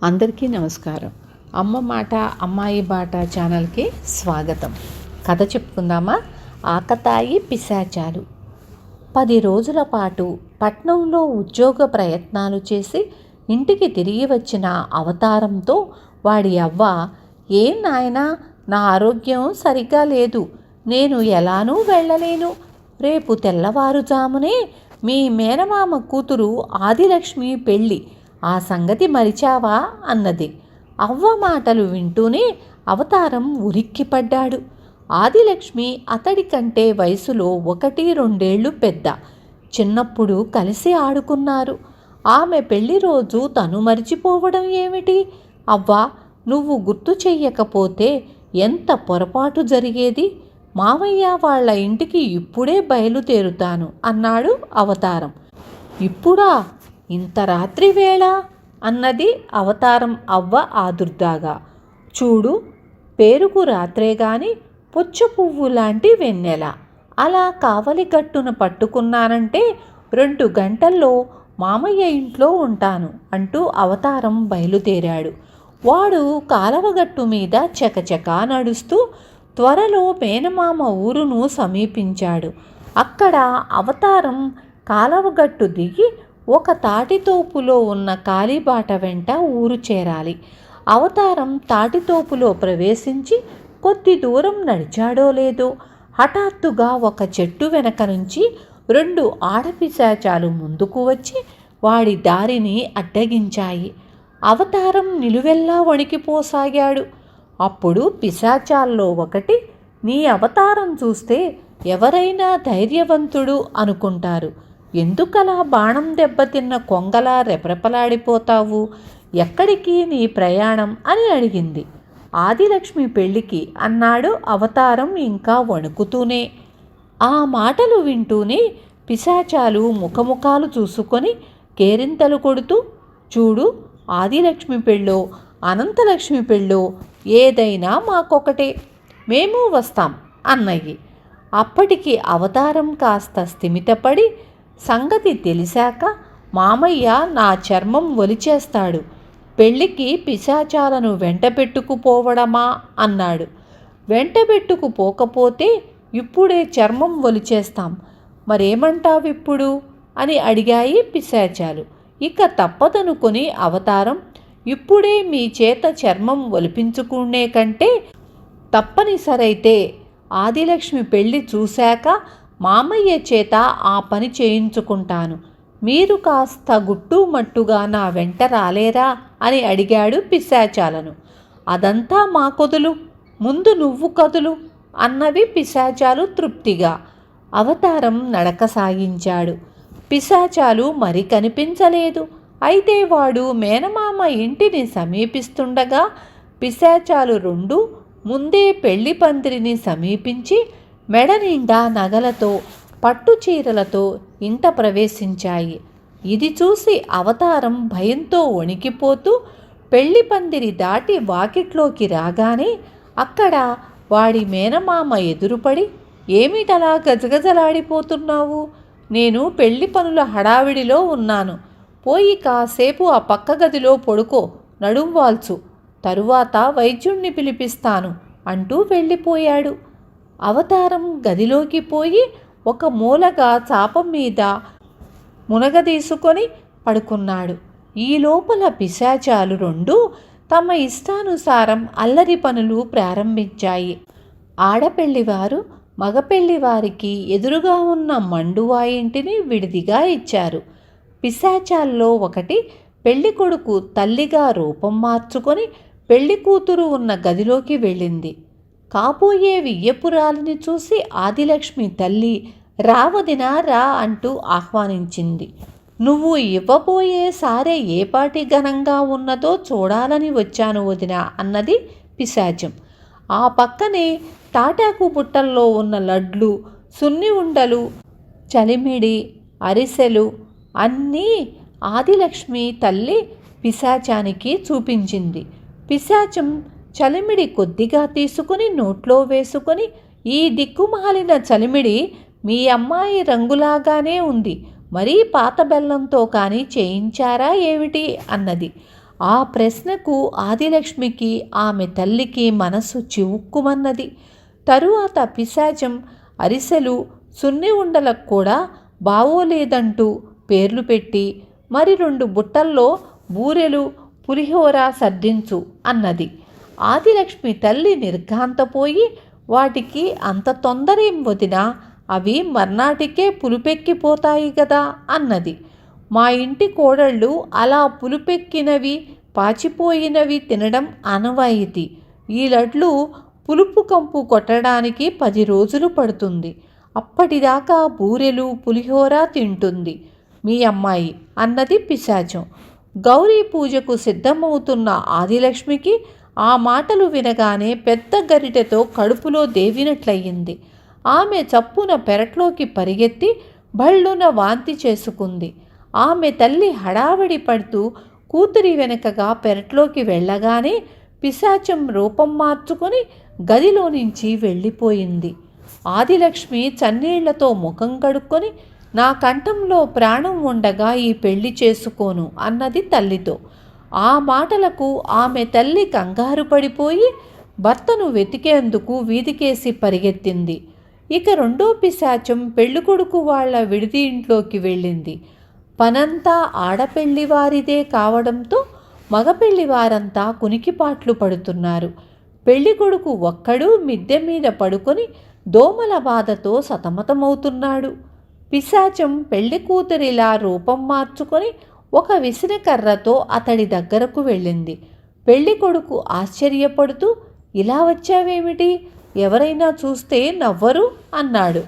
అందరికీ నమస్కారం. అమ్మ మాట అమ్మాయి బాట ఛానల్కి స్వాగతం. కథ చెప్పుకుందామా? ఆకతాయి పిశాచాలు. 10 రోజుల పాటు పట్నంలో ఉద్యోగ ప్రయత్నాలు చేసి ఇంటికి తిరిగి వచ్చిన అవతారంతో వాడి అవ్వ, ఏం నాయనా, నా ఆరోగ్యం సరిగ్గా లేదు, నేను ఎలానూ వెళ్ళలేను, రేపు తెల్లవారుజామునే మీ మేనమామ కూతురు ఆదిలక్ష్మి పెళ్ళి, ఆ సంగతి మరిచావా అన్నది. అవ్వ మాటలు వింటూనే అవతారం ఉలిక్కిపడ్డాడు. ఆదిలక్ష్మి అతడి కంటే వయసులో 1-2 పెద్ద. చిన్నప్పుడు కలిసి ఆడుకున్నారు. ఆమె పెళ్లి రోజు తను మరిచిపోవడం ఏమిటి? అవ్వా, నువ్వు గుర్తు చెయ్యకపోతే ఎంత పొరపాటు జరిగేది. మావయ్య వాళ్ళ ఇంటికి ఇప్పుడే బయలుదేరుతాను అన్నాడు అవతారం. ఇప్పుడా? ఇంత రాత్రి వేళ అన్నది అవతారం అవ్వ ఆదుర్దాగా. చూడు, పేరుకు రాత్రే గాని పుచ్చు పువ్వు లాంటి వెన్నెల. అలా కావలి గట్టున పట్టుకున్నానంటే 2 గంటల్లో మామయ్య ఇంట్లో ఉంటాను అంటూ అవతారం బయలుదేరాడు. వాడు కాలవగట్టు మీద చకచకా నడుస్తూ త్వరలో మేనమామ ఊరును సమీపించాడు. అక్కడ అవతారం కాలవగట్టు దిగి ఒక తాటితోపులో ఉన్న కాలిబాట వెంట ఊరు చేరాలి. అవతారం తాటితోపులో ప్రవేశించి కొద్ది దూరం నడిచాడో లేదో హఠాత్తుగా ఒక చెట్టు వెనక నుంచి 2 ఆడపిశాచాలు ముందుకు వచ్చి వాడి దారిని అడ్డగించాయి. అవతారం నిలువెల్లా వణికిపోసాగాడు. అప్పుడు పిశాచాల్లో ఒకటి, నీ అవతారం చూస్తే ఎవరైనా ధైర్యవంతుడు అనుకుంటారు, ఎందుకలా బాణం దెబ్బతిన్న కొంగలా రెపరెపలాడిపోతావు, ఎక్కడికి నీ ప్రయాణం అని అడిగింది. ఆదిలక్ష్మి పెళ్ళికి అన్నాడు అవతారం ఇంకా వణుకుతూనే. ఆ మాటలు వింటూనే పిశాచాలు ముఖముఖాలు చూసుకొని కేరింతలు కొడుతూ, చూడు, ఆదిలక్ష్మి పెళ్ళో అనంతలక్ష్మి పెళ్ళో ఏదైనా మాకొకటే, మేము వస్తాం అన్నయ్యి. అప్పటికి అవతారం కాస్త స్థిమితపడి, సంగతి తెలిసాక మామయ్య నా చర్మం ఒలిచేస్తాడు, పెళ్ళికి పిశాచాలను వెంటబెట్టుకుపోవడమా అన్నాడు. వెంటబెట్టుకుపోకపోతే ఇప్పుడే చర్మం ఒలిచేస్తాం, మరేమంటావిప్పుడు అని అడిగాయి పిశాచాలు. ఇక తప్పదనుకొని అవతారం, ఇప్పుడే మీ చేత చర్మం ఒలిపించుకునే కంటే తప్పనిసరైతే ఆదిలక్ష్మి పెళ్ళి చూశాక మామయ్య చేత ఆ పని చేయించుకుంటాను, మీరు కాస్త గుట్టుమట్టుగా నా వెంట రాలేరా అని అడిగాడు పిశాచాలను. అదంతా మా కొదులు, ముందు నువ్వు కదులు అన్నవి పిశాచాలు తృప్తిగా. అవతారం నడక సాగించాడు. పిశాచాలు మరి కనిపించలేదు. అయితే వాడు మేనమామ ఇంటిని సమీపిస్తుండగా పిశాచాలు 2 ముందే పెళ్లి పందిరిని సమీపించి మెడ నిండా నగలతో పట్టు చీరలతో ఇంట ప్రవేశించాయి. ఇది చూసి అవతారం భయంతో వణికిపోతూ పెళ్లి పందిరి దాటి వాకిట్లోకి రాగానే అక్కడ వాడి మేనమామ ఎదురుపడి, ఏమిటలా గజగజలాడిపోతున్నావు? నేను పెళ్లి పనుల హడావిడిలో ఉన్నాను, పోయి కాసేపు ఆ పక్క గదిలో పడుకో, నడుం వాల్చు, తరువాత వైద్యుణ్ణి పిలిపిస్తాను అంటూ వెళ్ళిపోయాడు. అవతారం గదిలోకి పోయి ఒక మూలగా చాపం మీద మునగదీసుకొని పడుకున్నాడు. ఈ లోపల పిశాచాలు 2 తమ ఇష్టానుసారం అల్లరి పనులు ప్రారంభించాయి. ఆడపెళ్లివారు మగపెళ్లివారికి ఎదురుగా ఉన్న మండువా ఇంటిని విడిదిగా ఇచ్చారు. పిశాచాల్లో ఒకటి పెళ్ళికొడుకు తల్లిగా రూపం మార్చుకొని పెళ్లి కూతురు ఉన్న గదిలోకి వెళ్ళింది. కాబోయే వియ్యపురాలిని చూసి ఆదిలక్ష్మి తల్లి, రావదినా రా అంటూ ఆహ్వానించింది. నువ్వు ఇవ్వబోయే సారె ఏపాటి ఘనంగా ఉన్నదో చూడాలని వచ్చాను వదినా అన్నది పిశాచం. ఆ పక్కనే తాటాకు బుట్టల్లో ఉన్న లడ్లు, సున్ని ఉండలు, చలిమిడి, అరిసెలు అన్నీ ఆదిలక్ష్మి తల్లి పిశాచానికి చూపించింది. పిశాచం చలిమిడి కొద్దిగా తీసుకుని నోట్లో వేసుకొని, ఈ దిక్కుమాలిన చలిమిడి మీ అమ్మాయి రంగులాగానే ఉంది, మరీ పాత బెల్లంతో కానీ చేయించారా ఏమిటి అన్నది. ఆ ప్రశ్నకు ఆదిలక్ష్మికి ఆమె తల్లికి మనసు చివుక్కుమన్నది. తరువాత పిశాచం అరిసెలు, సున్ని ఉండలకు కూడా బావోలేదంటూ పేర్లు పెట్టి మరి 2 బుట్టల్లో బూరెలు, పులిహోర సర్దించు అన్నది. ఆదిలక్ష్మి తల్లి నిర్ఘాంతపోయి, వాటికి అంత తొందరేం వదినా, అవి మర్నాటికే పులుపెక్కిపోతాయి గదా అన్నది. మా ఇంటి కోడళ్ళు అలా పులుపెక్కినవి, పాచిపోయినవి తినడం ఆనవాయితీ. ఈ లడ్లు పులుపు కంపు కొట్టడానికి 10 రోజులు పడుతుంది. అప్పటిదాకా బూరెలు, పులిహోర తింటుంది మీ అమ్మాయి అన్నది పిశాచం. గౌరీ పూజకు సిద్ధమవుతున్న ఆదిలక్ష్మికి ఆ మాటలు వినగానే పెద్ద గరిటెతో కడుపులో దేవినట్లయింది. ఆమె చప్పున పెరట్లోకి పరిగెత్తి భళ్ళున వాంతి చేసుకుంది. ఆమె తల్లి హడావిడి పడుతూ కూతురి వెనకగా పెరట్లోకి వెళ్ళగానే పిశాచం రూపం మార్చుకొని గదిలో నుంచి వెళ్ళిపోయింది. ఆదిలక్ష్మి చన్నీళ్లతో ముఖం కడుక్కొని, నా కంఠంలో ప్రాణం ఉండగా ఈ పెళ్లి చేసుకోను అన్నది తల్లితో. ఆ మాటలకు ఆమె తల్లి కంగారు పడిపోయి భర్తను వెతికేందుకు వీధికేసి పరిగెత్తింది. ఇక రెండో పిశాచం పెళ్ళికొడుకు వాళ్ల విడిది ఇంట్లోకి వెళ్ళింది. పనంతా ఆడపెళ్లివారిదే కావడంతో మగపెళ్లివారంతా కునికిపాట్లు పడుతున్నారు. పెళ్ళికొడుకు ఒక్కడు మిద్దె మీద పడుకొని దోమల బాధతో సతమతమవుతున్నాడు. పిశాచం పెళ్లి కూతురిలా రూపం మార్చుకొని ఒక విసినకర్రతో అతడి దగ్గరకు వెళ్ళింది. పెళ్ళికొడుకు ఆశ్చర్యపడుతూ, ఇలా వచ్చావేమిటి, ఎవరైనా చూస్తే నవ్వరు అన్నాడు.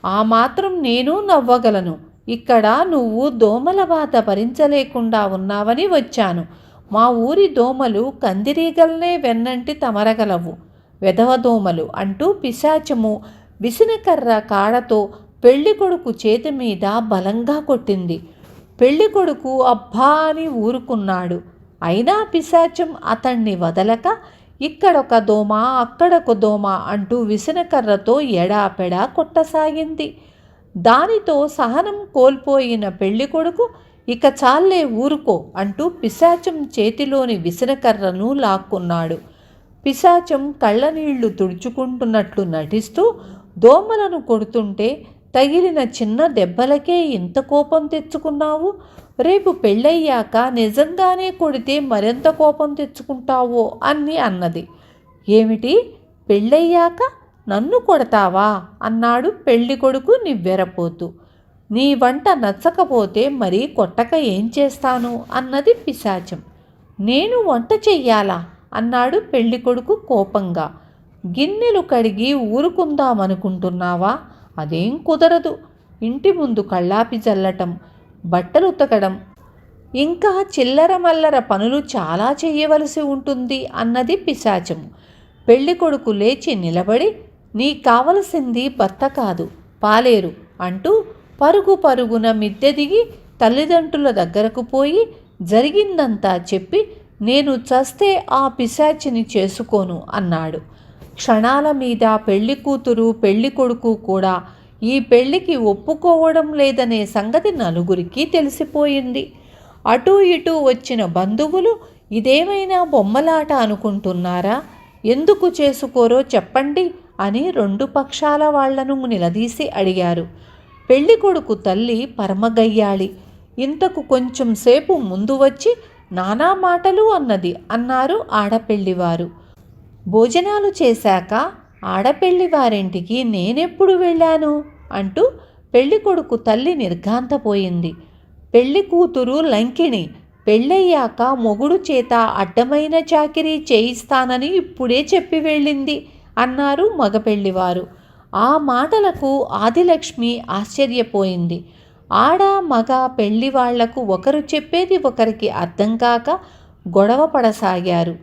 ఆ మాత్రం నేను నవ్వగలను. ఇక్కడ నువ్వు దోమల బాధ భరించలేకుండా ఉన్నావని వచ్చాను. మా ఊరి దోమలు కందిరీగల్నే వెన్నంటి తమరగలవు, వెధవ దోమలు అంటూ పిశాచము విసినకర్ర కాడతో పెళ్ళికొడుకు చేతి మీద బలంగా కొట్టింది. పెళ్ళికొడుకు అబ్బా అని ఊరుకున్నాడు. అయినా పిశాచం అతన్ని వదలక ఇక్కడొక దోమ, అక్కడొక దోమ అంటూ విసినకర్రతో ఎడాపెడా కొట్టసాగింది. దానితో సహనం కోల్పోయిన పెళ్ళికొడుకు ఇక చాలే ఊరుకో అంటూ పిశాచం చేతిలోని విసినకర్రను లాక్కున్నాడు. పిశాచం కళ్ళనీళ్లు తుడుచుకుంటున్నట్లు నటిస్తూ దోమలను కొడుతుంటే, తగిలిన చిన్న దెబ్బలకే ఇంత కోపం తెచ్చుకున్నావు, రేపు పెళ్ళయ్యాక నిజంగానే కొడితే మరింత కోపం తెచ్చుకుంటావో అని అన్నది. ఏమిటి, పెళ్ళయ్యాక నన్ను కొడతావా అన్నాడు పెళ్ళికొడుకు నివ్వెరపోతూ. నీ వంట నచ్చకపోతే మరి కొట్టక ఏం చేస్తాను అన్నది పిశాచం. నేను వంట చెయ్యాలా అన్నాడు పెళ్ళికొడుకు కోపంగా. గిన్నెలు కడిగి ఊరుకుందామనుకుంటున్నావా? అదేం కుదరదు. ఇంటి ముందు కళ్ళాపి చల్లటం, బట్టలు ఉతకడం, ఇంకా చిల్లర మల్లర పనులు చాలా చేయవలసి ఉంటుంది అన్నది పిశాచము. పెళ్ళికొడుకు లేచి నిలబడి, నీ కావలసింది భర్త కాదు, పాలేరు అంటూ పరుగు పరుగున మిద్దె దిగి తల్లిదండ్రుల దగ్గరకు పోయి జరిగిందంతా చెప్పి, నేను చస్తే ఆ పిశాచిని చేసుకోను అన్నాడు. క్షణాల మీద పెళ్లి కూతురు పెళ్లి కొడుకు కూడా ఈ పెళ్లికి ఒప్పుకోవడం లేదనే సంగతి నలుగురికి తెలిసిపోయింది. అటూ ఇటూ వచ్చిన బంధువులు ఇదేమైనా బొమ్మలాట అనుకుంటున్నారా, ఎందుకు చేసుకోరో చెప్పండి అని 2 పక్షాల వాళ్లను నిలదీసి అడిగారు. పెళ్ళికొడుకు తల్లి పరమగయ్యాళి. ఇంతకు కొంచెం సేపు ముందు వచ్చి నానా మాటలు అన్నారు ఆడపెళ్లివారు. భోజనాలు చేశాక ఆడపెళ్లివారింటికి నేనెప్పుడు వెళ్ళాను అంటూ పెళ్ళికొడుకు తల్లి నిర్ఘాంతపోయింది. పెళ్లి కూతురు లంకిణి పెళ్ళయ్యాక మొగుడు చేత అడ్డమైన చాకిరీ చేయిస్తానని ఇప్పుడే చెప్పి వెళ్ళింది అన్నారు మగపెళ్లివారు. ఆ మాటలకు ఆదిలక్ష్మి ఆశ్చర్యపోయింది. ఆడ మగ పెళ్లి వాళ్లకు ఒకరు చెప్పేది ఒకరికి అర్థం కాక గొడవ పడసాగారు.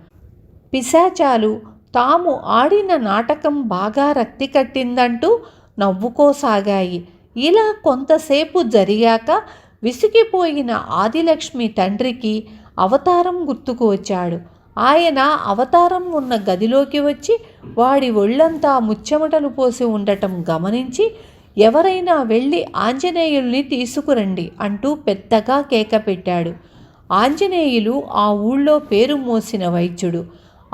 పిశాచాలు తాము ఆడిన నాటకం బాగా రక్తి కట్టిందంటూ నవ్వుకోసాగాయి. ఇలా కొంతసేపు జరిగాక విసిగిపోయిన ఆదిలక్ష్మి తండ్రికి అవతారం గుర్తుకు వచ్చాడు. ఆయన అవతారం ఉన్న గదిలోకి వచ్చి వాడి ఒళ్ళంతా ముచ్చెమటలు పోసి ఉండటం గమనించి, ఎవరైనా వెళ్ళి ఆంజనేయుల్ని తీసుకురండి అంటూ పెద్దగా కేక పెట్టాడు. ఆంజనేయులు ఆ ఊళ్ళో పేరు మోసిన వైద్యుడు.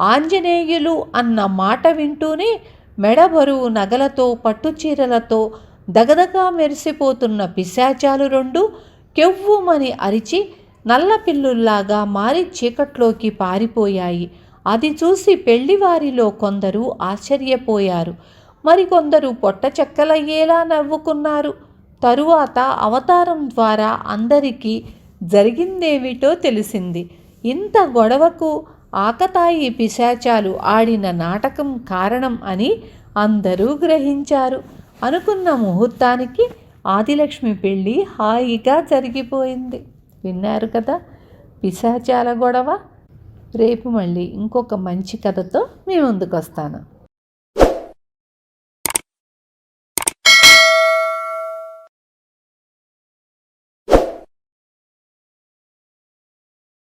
ఆంజనేయులు అన్న మాట వింటూనే మెడ బరువు నగలతో పట్టుచీరలతో దగదగా మెరిసిపోతున్న పిశాచాలు రెండు కెవ్వుమని అరిచి నల్లపిల్లుల్లాగా మారి చీకట్లోకి పారిపోయాయి. అది చూసి పెళ్లివారిలో కొందరు ఆశ్చర్యపోయారు, మరికొందరు పొట్ట చెక్కలయ్యేలా నవ్వుకున్నారు. తరువాత అవతారం ద్వారా అందరికీ జరిగిందేమిటో తెలిసింది. ఇంత గొడవకు ఆకతాయి పిశాచాలు ఆడిన నాటకం కారణం అని అందరూ గ్రహించారు. అనుకున్న ముహూర్తానికి ఆదిలక్ష్మి పెళ్ళి హాయిగా జరిగిపోయింది. విన్నారు కదా పిశాచాల గొడవ. రేపు మళ్ళీ ఇంకొక మంచి కథతో మీ ముందుకు వస్తాను.